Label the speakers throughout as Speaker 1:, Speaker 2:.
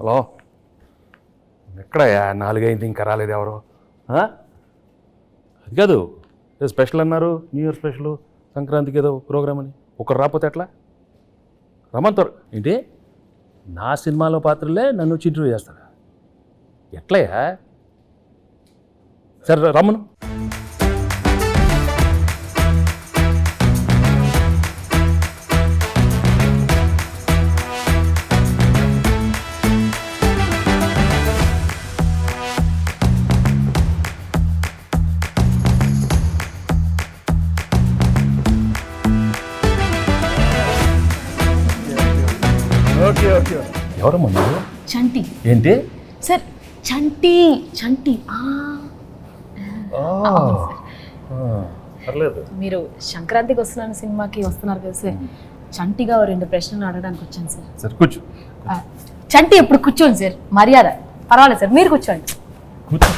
Speaker 1: Hello, ఎక్కడయ్యా 4 అయింది ఇంకా రాలేదు ఎవరు? అది కాదు, ఏదో స్పెషల్ అన్నారు, న్యూ ఇయర్ స్పెషల్, సంక్రాంతికి ఏదో ప్రోగ్రామ్ అని. ఒకరు రాకపోతే ఎట్లా? రమ్మంటారు ఏంటి? నా సినిమాలో పాత్రలే నన్ను వచ్చి ఇంటర్వ్యూ చేస్తారా? ఎట్లయ్యా? సరే రమ్మను. Okay okay. ఎవరమ్మా మీరు?
Speaker 2: చంటి.
Speaker 1: ఏంటి
Speaker 2: సార్? చంటి. చంటి.
Speaker 1: పర్లేదు.
Speaker 2: మీరు సంక్రాంతికి వస్తున్నాను సినిమాకి వస్తున్నారు కదా సార్, చంటిగా 2 ప్రశ్నలు అడగడానికి వచ్చాను సార్.
Speaker 1: సరే కూర్చో.
Speaker 2: చంటి ఎప్పుడు కూర్చోండి సార్, మర్యాద. పర్వాలేదు సార్, మీరు కూర్చోండి.
Speaker 1: కూర్చో.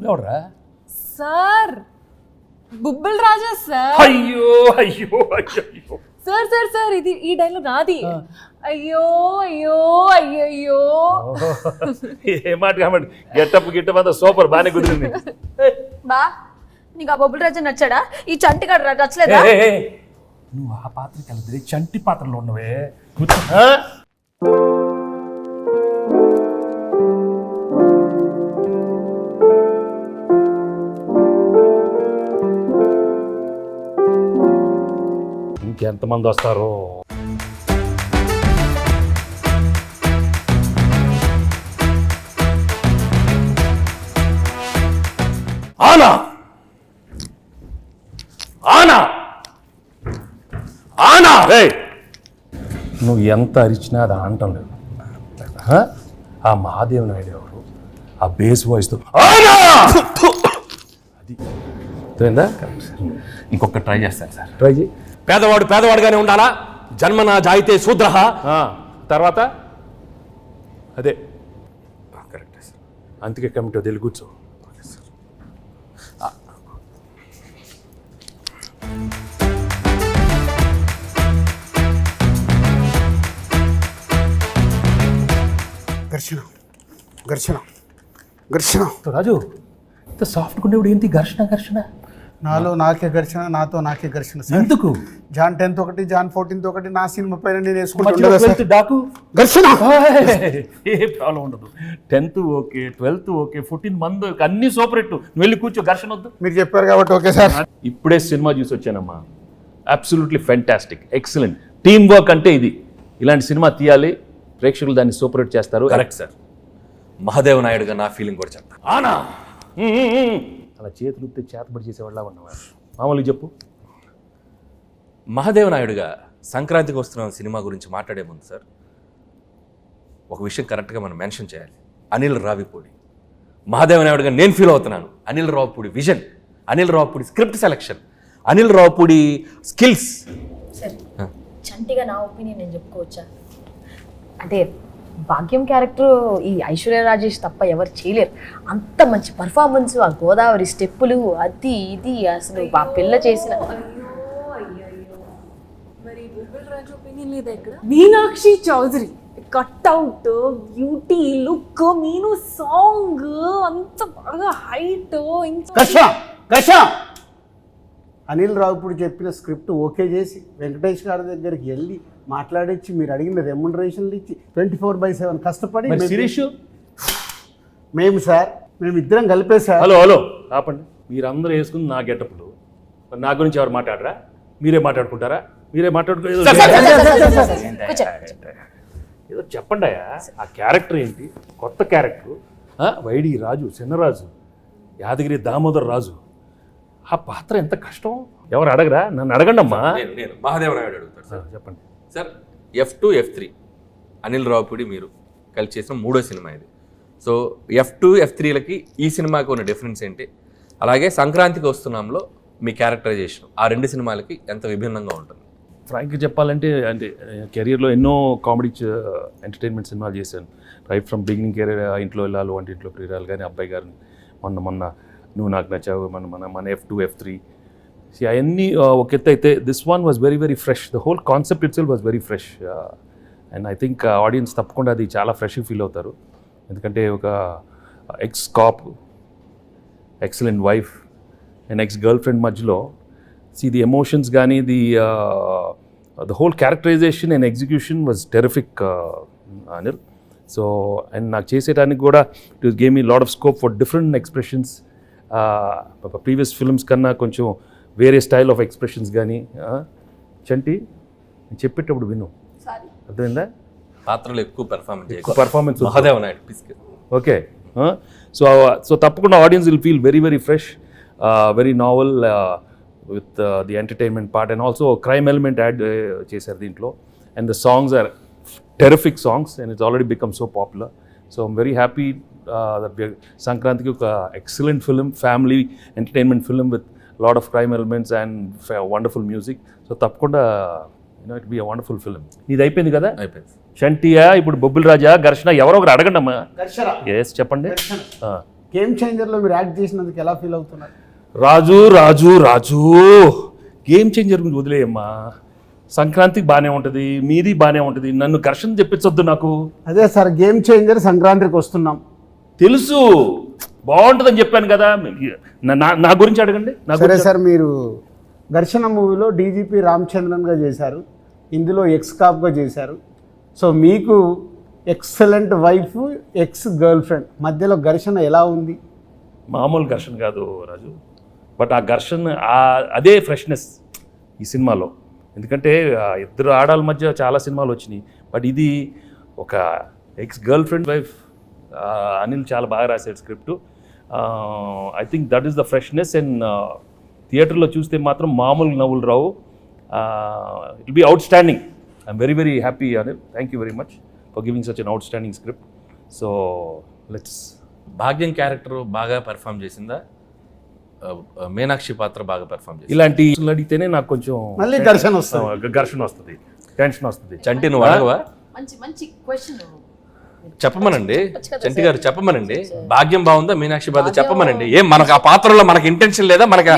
Speaker 1: ఎవడరా?
Speaker 2: సార్, బుబ్బుల్ రాజా సార్.
Speaker 1: అయ్యో అయ్యో అయ్యో
Speaker 2: సార్ సార్ సార్, ఇది ఈ డైలాగ్ నాది. అయ్యో అయ్యో అయ్యో.
Speaker 1: ఏ మాట కాబట్టి గెట్టప్ అంతా సూపర్, బాగానే కుదిరింది.
Speaker 2: బా, నీకు ఆ బొబ్బుల్ రాజా నచ్చాడా? ఈ చంటి గడ నచ్చలేదా?
Speaker 1: నువ్వు ఆ పాత్రకి వెళ్తే చంటి పాత్రలో ఉన్నవే. ఇంకెంతమంది వస్తారో? ఆనా ఆనా ఆనా. నువ్వు ఎంత అరిచినా అది ఆనటం లేదు. ఆ మహాదేవ్ నాయుడు ఎవరు? ఆ బేస్ వాయిస్తో అది తెలియదా?
Speaker 3: ఇంకొక ట్రై చేస్తాను సార్.
Speaker 1: ట్రై చేయి.
Speaker 3: పేదవాడు పేదవాడుగానే ఉండాలా, జన్మన జాయితే శూద్రః.
Speaker 1: తర్వాత అదే
Speaker 3: కరెక్ట్ సార్.
Speaker 1: అందుకే కమిటీ వదిలి కూర్చో.
Speaker 4: ఘర్షణ ఘర్షణ ఘర్షణ.
Speaker 1: రాజు, ఇంత సాఫ్ట్గా ఉండేవాడు ఏంటి ఘర్షణ ఘర్షణ?
Speaker 4: నాలో నాకే ఘర్షణ, నాతో నాకే ఘర్షణ.
Speaker 1: ఎందుకు?
Speaker 4: జాన్ 10th ఒకటి, జాన్ 14th ఒకటి, నా సినిమా పైన నేను
Speaker 1: మధ్యలో 12th డాకు
Speaker 4: ఘర్షణ.
Speaker 1: ఏ ప్రాబ్లం ఉండదు. 10th ఓకే, 12th ఓకే, 14 మంది అన్ని సూపర్ హిట్. నువ్వు వెళ్ళి కూర్చో, ఘర్షణ వద్దు.
Speaker 4: మీరు చెప్పారు కాబట్టి ఓకే సార్.
Speaker 1: ఇప్పుడే సినిమా చూసి వచ్చానమ్మా. Absolutely fantastic, excellent. Team work అంటే ఇది. ఇలాంటి సినిమా తీయాలి, ప్రేక్షకులు దాన్ని సూపర్ హిట్ చేస్తారు.
Speaker 3: Correct sir. మహాదేవ్ నాయుడుగా నా ఫీలింగ్ కూడా చెప్తాను.
Speaker 1: ఆనా అలా చేతులు చేతబడి చేసేవాళ్ళ ఉన్నవారు. మామూలుగా చెప్పు.
Speaker 3: మహాదేవ్ నాయుడుగా సంక్రాంతికి వస్తున్న సినిమా గురించి మాట్లాడే ముందు సార్, ఒక విషయం కరెక్ట్గా మనం మెన్షన్ చేయాలి. అనిల్ రావిపూడి. మహాదేవ్ నాయుడుగా నేను ఫీల్ అవుతున్నాను. Anil Ravipudi vision, Anil Ravipudi script selection, Anil Ravipudi skills.
Speaker 2: Sir, చంటిగా నా ఒపీనియన్ నేను చెప్పుకోవచ్చా? అంటే భాగ్యం క్యారెక్టర్ ఈ ఐశ్వర్య రాజేష్ తప్ప ఎవరు చేయలేరు. అంత మంచి పర్ఫార్మెన్స్, ఆ గోదావరి స్టెప్పులు, అది ఇది అసలు ఆ పిల్ల చేసిన. Meenakshi Chaudhary cutout, beauty, look, Meenu song అంత బాగా హైట్.
Speaker 4: అనిల్ రావుపూడి చెప్పిన స్క్రిప్ట్ ఓకే చేసి వెంకటేష్ గారి దగ్గరికి వెళ్ళి మాట్లాడించి మీరు అడిగిన రెమ్యునరేషన్లు ఇచ్చి 24/7 కష్టపడి
Speaker 1: శిరీష్
Speaker 4: మేము సార్, మేము ఇద్దరం కలిపే సార్.
Speaker 1: హలో హలో ఆపండి. మీరందరూ వేసుకుని నా గెటప్లు, నా గురించి ఎవరు మాట్లాడరా? మీరే మాట్లాడుకుంటారా? మీరే మాట్లాడుకో. ఏదో చెప్పండి అయ్యా. ఆ క్యారెక్టర్ ఏంటి? కొత్త క్యారెక్టర్. వైడి రాజు, చిన్నరాజు, యాదగిరి దామోదర్ రాజు. ఆ పాత్ర ఎంత కష్టం. ఎవరు అడగరా? నన్ను అడగండి అమ్మా.
Speaker 3: నేను మహాదేవ్ నాయుడు అడుగుతాను సార్.
Speaker 1: చెప్పండి
Speaker 3: sir. F2, F3 Anil Ravipudi మీరు కలిసి చేసిన 3వ సినిమా ఇది. సో F2 F3లకి ఈ సినిమాకి ఉన్న డిఫరెన్స్ ఏంటి, అలాగే సంక్రాంతికి వస్తున్నాంలో మీ క్యారెక్టరైజేషన్ ఆ రెండు సినిమాలకి ఎంత విభిన్నంగా ఉంటుంది?
Speaker 1: ఫ్రాంక్గా చెప్పాలంటే అంటే కెరీర్లో ఎన్నో కామెడీ ఎంటర్టైన్మెంట్ సినిమాలు చేశాను. రైట్ ఫ్రమ్ బిగినింగ్ కెరీర్, ఇంట్లో వెళ్ళాలి, వంటింట్లో ప్రియురాలు కానీ, అబ్బాయి గారిని, మొన్న నువ్వు నాకు నచ్చావు, మన F2 F3 అవన్నీ ఒక ఎత్తు అయితే this one was very very fresh. The whole concept itself was very fresh and I think audience తప్పకుండా అది చాలా ఫ్రెష్గా ఫీల్ అవుతారు. ఎందుకంటే ఒక ex cop, excellent wife and ex girlfriend మధ్యలో ది ఎమోషన్స్ కానీ the whole characterization and execution was terrific Anil. So and నాకు చేసేటానికి కూడా it gave me lot of scope for different expressions. Previous films కన్నా కొంచెం వేరే స్టైల్ ఆఫ్ ఎక్స్ప్రెషన్స్ కానీ. చంటి నేను చెప్పేటప్పుడు విను, అర్థమైందా?
Speaker 3: పాత్రలు ఎక్కువ
Speaker 1: పర్ఫార్మెన్స్
Speaker 3: మహాదేవ నాయుడు పిసికి.
Speaker 1: ఓకే. సో తప్పకుండా audience will feel very very fresh, very novel with the entertainment part and also crime element add చేశారు దీంట్లో. And the songs are terrific songs and it's already become so popular. So I'm very happy that సంక్రాంతికి ఒక excellent film, family entertainment film with lot of crime elements and wonderful music. So తప్పకుండా it be a wonderful film. ఇది అయిపోయింది కదా?
Speaker 3: అయిపోయింది.
Speaker 1: చంటియా, ఇప్పుడు బొబ్బిల్ రాజా, ఘర్షణ, ఎవరో ఒకరు అడగండి అమ్మా. ఎస్ చెప్పండి.
Speaker 4: గేమ్ చేంజర్లో మీరు యాక్ట్ చేసినందుకు ఎలా ఫీల్ అవుతున్నారు?
Speaker 1: రాజు రాజు రాజు గేమ్ చేంజర్ గురించి వదిలేయమ్మా. సంక్రాంతికి బాగానే ఉంటుంది, మీది బాగానే ఉంటుంది, నన్ను ఘర్షణ చెప్పించొద్దు నాకు.
Speaker 4: అదే సార్, గేమ్ చేంజర్ సంక్రాంతికి వస్తున్నాం
Speaker 1: తెలుసు, బాగుంటుందని చెప్పాను కదా. నా గురించి అడగండి.
Speaker 4: సరే సార్, మీరు ఘర్షణ మూవీలో డీజీపీ రామచంద్రన్గా చేశారు, ఇందులో ఎక్స్ కాప్గా చేశారు. సో మీకు excellent wife, ex girlfriend మధ్యలో ఘర్షణ ఎలా ఉంది?
Speaker 1: మామూలు ఘర్షణ కాదు రాజు, బట్ ఆ ఘర్షణ అదే ఫ్రెష్నెస్ ఈ సినిమాలో. ఎందుకంటే ఇద్దరు ఆడాల మధ్య చాలా సినిమాలు వచ్చినాయి, బట్ ఇది ఒక ex girlfriend wife. Anil చాలా బాగా రాశాడు script. I think that is the freshness. And థియేటర్లో చూస్తే మాత్రం మామూలు నవ్వులు రావు. It be outstanding. I'm very very happy Anil. Thank you very much for giving such an outstanding script. So let's.
Speaker 3: Bhagyam character బాగా పెర్ఫామ్ చేసిందా, మీనాక్షి పాత్ర బాగా పెర్ఫామ్ చేసింది?
Speaker 1: ఇలాంటి అడిగితేనే నాకు కొంచెం
Speaker 4: మళ్ళీ ఘర్షణ
Speaker 1: వస్తుంది, టెన్షన్ వస్తుంది.
Speaker 3: చంటి నువ్వు అడగవా?
Speaker 2: మంచి క్వశ్చన్
Speaker 3: చెప్పమనండి చంటి గారు, చెప్పమనండి. భాగ్యం బాగుందా, మీనాక్షి పాత్ర చెప్పమనండి. ఏం మనకు ఆ పాత్రలో మనకి ఇంటెన్షన్ లేదా? మనకి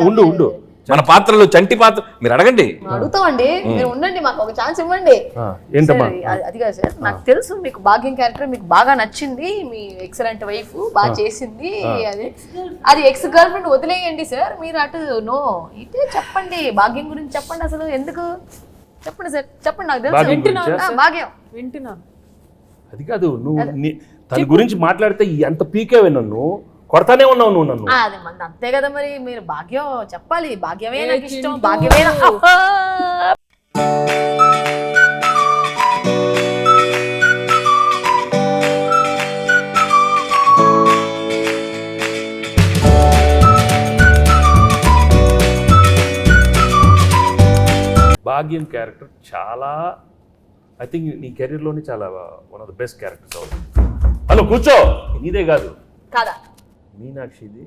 Speaker 1: ఉండు
Speaker 3: మన పాత్రలో చంటి పాత్ర మీరు అడగండి.
Speaker 2: అడుగుతామండి, మీరు ఉండండి, మాకు ఒక ఛాన్స్ ఇవ్వండి.
Speaker 1: ఏంటమ్మా?
Speaker 2: అది కాదు సార్, నాకు తెలుసు మీకు భాగ్యం క్యారెక్టర్ మీకు బాగా నచ్చింది, మీ ఎక్సలెంట్ వైఫ్ బాగా చేసింది. అది ఎక్స్ గర్ల్ ఫ్రెండ్ వదిలేయండి సార్, మీరు అటు నో ఇటే చెప్పండి, భాగ్యం గురించి చెప్పండి. అసలు ఎందుకు చెప్పండి సార్, చెప్పండి. నాకు తెలుసు భాగ్యం
Speaker 5: వింటున్నాను.
Speaker 1: అది కాదు, నువ్వు తన గురించి మాట్లాడితే ఎంత పీకేవే, నన్ను కొడతానే ఉన్నావు నువ్వు నన్ను.
Speaker 2: అదే మంది అంతే కదా, మరి మీరు భాగ్యం చెప్పాలి. భాగ్యమే నాకు ఇష్టం, భాగ్యమే
Speaker 1: భాగ్యం క్యారెక్టర్ చాలా, ఐ థింక్ నీ కెరీర్లోనే చాలా one of the best characters అవుతుంది. హలో కూర్చో, నీదే కాదు
Speaker 2: కాదా
Speaker 1: మీనాక్షిది.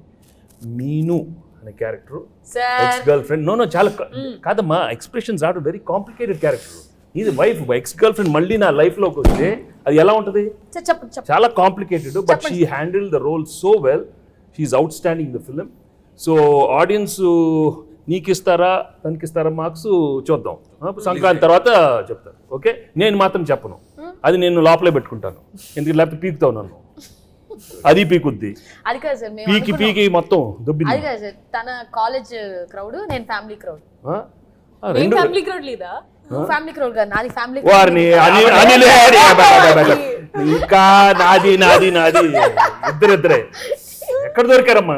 Speaker 1: మీను అనే character ex girlfriend. No చాలా కాదమ్మా, expressions are very complicated character. ఇది వైఫ్, ఎక్స్ గర్ల్ ఫ్రెండ్ మళ్ళీ నా లైఫ్లోకి వస్తే అది ఎలా ఉంటుంది? చాలా complicated, but she handle the role so well. She is outstanding the film. So audience నీకు ఇస్తారా తనకి ఇస్తారా మార్క్స్ చూద్దాం, సంక్రాంతి తర్వాత చెప్తాను. ఓకే, నేను మాత్రం చెప్పను, అది నేను లోపలే పెట్టుకుంటాను. ఎందుకు లేకపోతే పీకుతావు నన్ను, అది పీకుద్ది.
Speaker 2: అది కాదు సార్,
Speaker 1: పీకి మొత్తం దుబ్బింది.
Speaker 2: అది కాదు సార్, తన కాలేజ్ క్రౌడ్, నేను ఫ్యామిలీ క్రౌడ్.
Speaker 5: ఫ్యామిలీ క్రౌడ్ లేదా?
Speaker 2: ఫ్యామిలీ క్రౌడ్ కాదు, నాది ఫ్యామిలీ.
Speaker 1: వారిని ఇంకా నాది ఇద్దరే ఎక్కడ దొరికారమ్మా?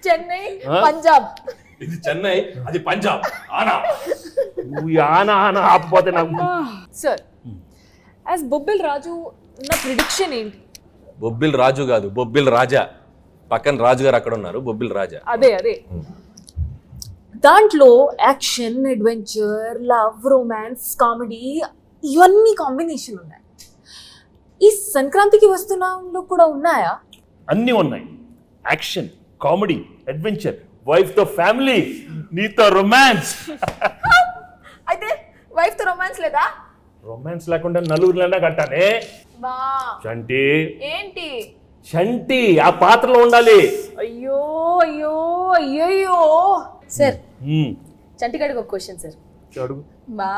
Speaker 2: చెన్నై, పంజాబ్.
Speaker 3: ఇది చెన్నై, అది పంజాబ్.
Speaker 1: నువ్వు ఆనా ఆపపోతే నాకు.
Speaker 5: సార్ యాజ్ బొబ్బిల్ రాజు నా ప్రిడిక్షన్ ఏంటి?
Speaker 3: బొబ్బిల్ రాజు కాదు, బొబ్బిల్ రాజా. పక్కన రాజు గారు అక్కడ ఉన్నారు, బొబ్బిల్ రాజా.
Speaker 5: అదే దాంట్లో action, adventure, love, romance, comedy ఇవన్నీ కాంబినేషన్ ఉన్నాయి. ఈ సంక్రాంతికి వస్తున్నాంలో కూడా ఉన్నాయా?
Speaker 1: అన్నీ ఉన్నాయి. యాక్షన్, కామెడీ, అడ్వెంచర్, వైఫ్తో ఫ్యామిలీ, నీతో రొమాన్స్.
Speaker 2: అయితే వైఫ్ తో రొమాన్స్ లేదా?
Speaker 1: రొమాన్స్ లేకుండా నలుగురిలోనే కట్టానే.
Speaker 2: బా
Speaker 1: చంటి,
Speaker 2: ఏంటి?
Speaker 1: చంటి ఆ పాత్రలో ఉండాలి.
Speaker 2: అయ్యో అయ్యో అయ్యో సార్,
Speaker 1: ఉమ్,
Speaker 2: చంటిగాడికి ఒక క్వశ్చన్ సార్.
Speaker 1: అడుగు.
Speaker 2: బా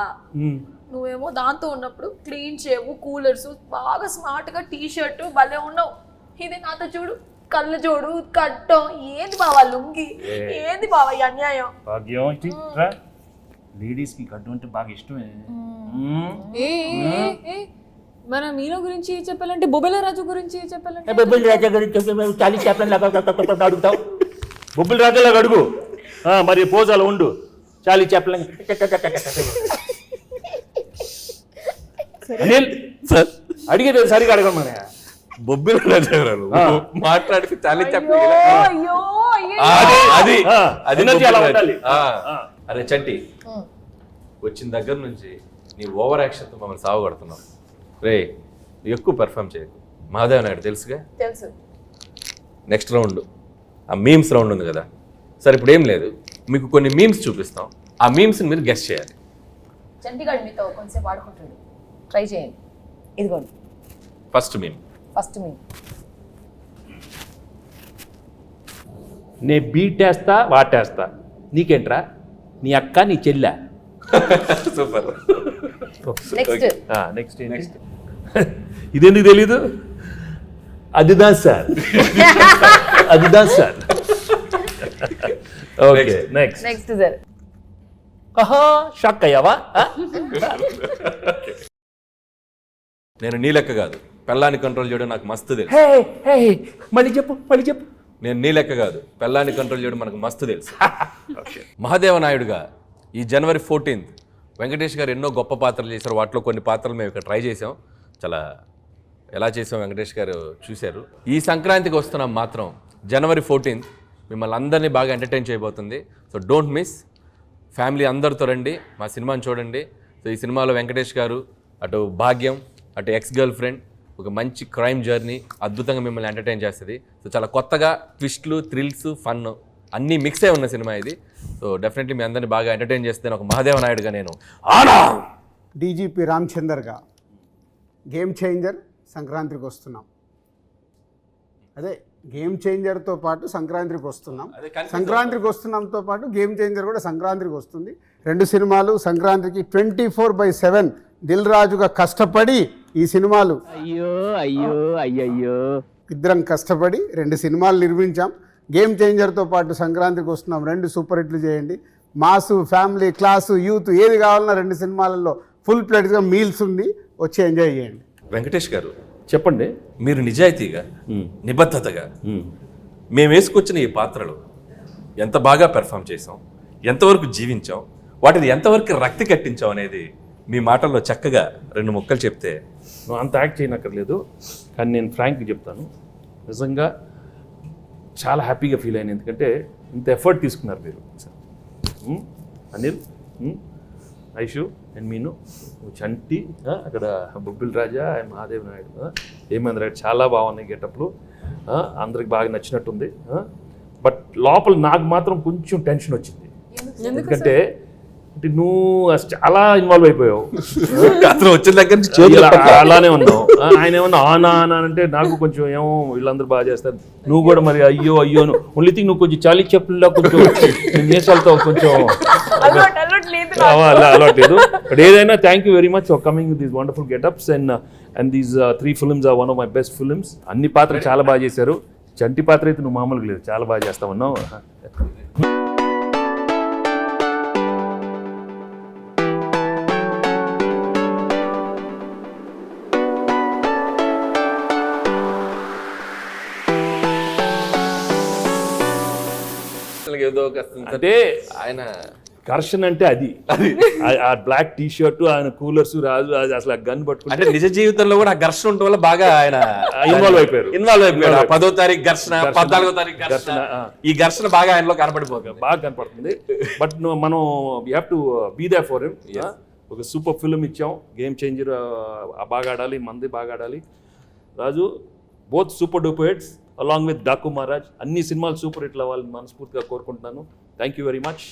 Speaker 1: ఉమ్.
Speaker 2: నువ్వేమో దాంతో ఉన్నప్పుడు క్లీన్ చేవు, కూలర్స్, బాగా స్మార్ట్ గా టీ షర్ట్ భలే ఉన్నావు. ఇది నాతో చూడు, కళ్ళు చూడు, కట్టం. ఏంది బావా లుంగి? ఏంది బావా ఈ అన్యాయం?
Speaker 1: భాగ్యం ఇటు రా. లేడీస్కి గడ్డు అంటే బాగా ఇష్టమే.
Speaker 5: ఏ ఏ, ఏ, మన మీలో గురించి చెప్పాలంటే బొబ్బెల రాజు గురించి చెప్పాలంటే
Speaker 1: బొబ్బిల్ రాజా గురించి చాలీ చెప్పండి అడుగుతావు. బొబ్బిల్ రాజాలాగా అడుగు. మరి పోజాలు ఉండు. చాలీ చెప్పలేం. అనిల్
Speaker 3: సార్
Speaker 1: అడిగేది సరిగా అడగను మన.
Speaker 3: బొబ్బిల రాజారావు మాట్లాడితే చాలా చెప్పి
Speaker 2: అయ్యో అయ్యో
Speaker 3: అది
Speaker 1: ఆ,
Speaker 3: అది
Speaker 1: energy అలా ఉండాలి.
Speaker 3: అరే చంటి, వచ్చిన దగ్గర నుంచి నీ ఓవర్ యాక్షన్తో మమ్మల్ని సావగొడుతున్నావు. రే నువ్వు ఎక్కువ పెర్ఫామ్ చేయకు. మహాదేవ్ నాయుడు తెలుసుగా.
Speaker 2: తెలుసు.
Speaker 3: నెక్స్ట్ రౌండ్ ఆ మీమ్స్ రౌండ్ ఉంది కదా. సరే ఇప్పుడు ఏం లేదు, మీకు కొన్ని మీమ్స్ చూపిస్తాం. ఆ మీమ్స్ని మీరు గెస్ట్ చేయాలి.
Speaker 2: చంటిగాడు మీతో కొంచెంసేపు ఆడుకుంటాడు, ట్రై చేయండి. ఇదిగోండి
Speaker 3: ఫస్ట్ మీమ్.
Speaker 2: ఫస్ట్ మీ
Speaker 1: నే బీటేస్తా వాటేస్తా, నీకేంట్రా? నీ అక్క నీ చెల్లె.
Speaker 3: సూపర్.
Speaker 2: నెక్స్ట్.
Speaker 1: నెక్స్ట్ ఇదెందుకు తెలీదు? అదిదా సార్, అదిదా sir. Okay next.
Speaker 2: Next sir.
Speaker 1: ఆహా షాక్ అయ్యావా?
Speaker 3: నేను నీ లెక్క కాదు, పెళ్ళాన్ని కంట్రోల్ చేయడం నాకు మస్తు తెలుసు.
Speaker 1: మళ్ళీ చెప్పు.
Speaker 3: నేను నీ లెక్క కాదు, పెళ్ళాన్ని కంట్రోల్ చేయడం మనకు మస్తు తెలుసు. మహాదేవ నాయుడుగా ఈ జనవరి 14th వెంకటేష్ గారు ఎన్నో గొప్ప పాత్రలు చేశారు. వాటిలో కొన్ని పాత్రలు మేము ఇక్కడ ట్రై చేసాం. చాలా ఎలా చేసాం వెంకటేష్ గారు చూశారు. ఈ సంక్రాంతికి వస్తున్నాం మాత్రం జనవరి 14th మిమ్మల్ని అందరినీ బాగా ఎంటర్టైన్ చేయబోతుంది. So don't miss. ఫ్యామిలీ అందరితో రండి, మా సినిమాని చూడండి. సో ఈ సినిమాలో వెంకటేష్ గారు, అటు భాగ్యం, అటు ఎక్స్ గర్ల్ ఫ్రెండ్, ఒక మంచి క్రైమ్ జర్నీ అద్భుతంగా మిమ్మల్ని ఎంటర్టైన్ చేస్తుంది. సో చాలా కొత్తగా ట్విస్ట్లు, థ్రిల్స్, ఫన్ అన్నీ మిక్స్ అయి ఉన్న సినిమా ఇది. సో డెఫినెట్లీ మీ అందరినీ బాగా ఎంటర్టైన్ చేస్తే ఒక మహాదేవ నాయుడుగా నేను ఆనా.
Speaker 4: డీజీపీ రామచందర్గా గేమ్ చేంజర్ సంక్రాంతికి వస్తున్నాం. అదే గేమ్ చేంజర్తో పాటు సంక్రాంతికి వస్తున్నాం. సంక్రాంతికి వస్తున్నాంతో పాటు గేమ్ చేంజర్ కూడా సంక్రాంతికి వస్తుంది. రెండు సినిమాలు సంక్రాంతికి 24/7 దిల్ రాజుగా కష్టపడి ఈ సినిమాలు ఇద్దరం కష్టపడి రెండు సినిమాలు నిర్మించాం. గేమ్ చేంజర్తో పాటు సంక్రాంతికి వస్తున్నాం. రెండు సూపర్ హిట్లు చేయండి. మాసు, ఫ్యామిలీ, క్లాసు, యూత్ ఏది కావాలన్నా రెండు సినిమాలలో ఫుల్ ప్లేట్గా మీల్స్ ఉంది, వచ్చి ఎంజాయ్ చేయండి.
Speaker 3: వెంకటేష్ గారు
Speaker 1: చెప్పండి.
Speaker 3: మీరు నిజాయితీగా, నిబద్ధతగా మేము వేసుకొచ్చిన ఈ పాత్రలు ఎంత బాగా పెర్ఫామ్ చేసాం, ఎంతవరకు జీవించాం, వాటిని ఎంతవరకు రక్తి కట్టించాం అనేది మీ మాటల్లో చక్కగా రెండు ముక్కలు చెప్తే.
Speaker 1: నువ్వు అంత యాక్ట్ చేయనక్కర్లేదు, కానీ నేను ఫ్రాంక్గా చెప్తాను. నిజంగా చాలా హ్యాపీగా ఫీల్ అయ్యాను. ఎందుకంటే ఇంత ఎఫర్ట్ తీసుకున్నారు మీరు. అనిల్, ఐషు అండ్ మీను, చంటి, అక్కడ బొబ్బిల్ రాజా అండ్ మహాదేవ్ నాయుడు, హేమేంద్ర రాయుడు చాలా బాగున్నాయి గెటప్లు. అందరికి బాగా నచ్చినట్టుంది. బట్ లోపల నాకు మాత్రం కొంచెం టెన్షన్ వచ్చింది. ఎందుకంటే నువ్వు చాలా ఇన్వాల్వ్ అయిపోయావు.
Speaker 3: వచ్చిన దగ్గర నుంచి
Speaker 1: అలానే ఉన్నావు. ఆయన ఏమన్నా ఆనా అంటే నాకు కొంచెం ఏమో వీళ్ళందరూ బాగా చేస్తారు, నువ్వు కూడా మరి అయ్యో ఓన్లీ థింగ్ నువ్వు కొంచెం చాలీ చెప్పుల్లో కొంచెం మీసాలతో కొంచెం అలవాటు లేదు. బట్ ఏదైనా thank you very much for coming with these wonderful getups and these 3 films are one of my best films. అన్ని పాత్రలు చాలా బాగా చేశారు. చంటి పాత్ర అయితే నువ్వు మామూలుగా లేదు, చాలా బాగా చేస్తామన్నావు.
Speaker 3: ఏదో
Speaker 1: అంటే
Speaker 3: ఆయన
Speaker 1: ఘర్షణ అంటే అది ఆ బ్లాక్ టీ షర్ట్, ఆయన కూలర్స్, రాజు అసలు గన్ పట్టుకుంటే
Speaker 3: అంటే నిజ జీవితంలో కూడా ఆ ఘర్షణ ఉండటం వల్ల బాగా ఆయన
Speaker 1: ఇన్వాల్వ్ అయిపోయారు.
Speaker 3: 10వ తారీఖు ఘర్షణ, 14వ తారీఖు ఘర్షణ, ఈ ఘర్షణ బాగా ఆయనలో కనపడిపోతుంది,
Speaker 1: బాగా కనపడుతుంది. బట్ మనం we have to be there for him. ఒక సూపర్ ఫిల్మ్ ఇచ్చాం, గేమ్ చేంజర్ బాగా ఆడాలి, మంది బాగా ఆడాలి. Raju both super duper hits along with Daaku Maharaj అన్ని సినిమాలు సూపర్ హిట్లు అవ్వాలని మనస్ఫూర్తిగా కోరుకుంటున్నాను. Thank you very much.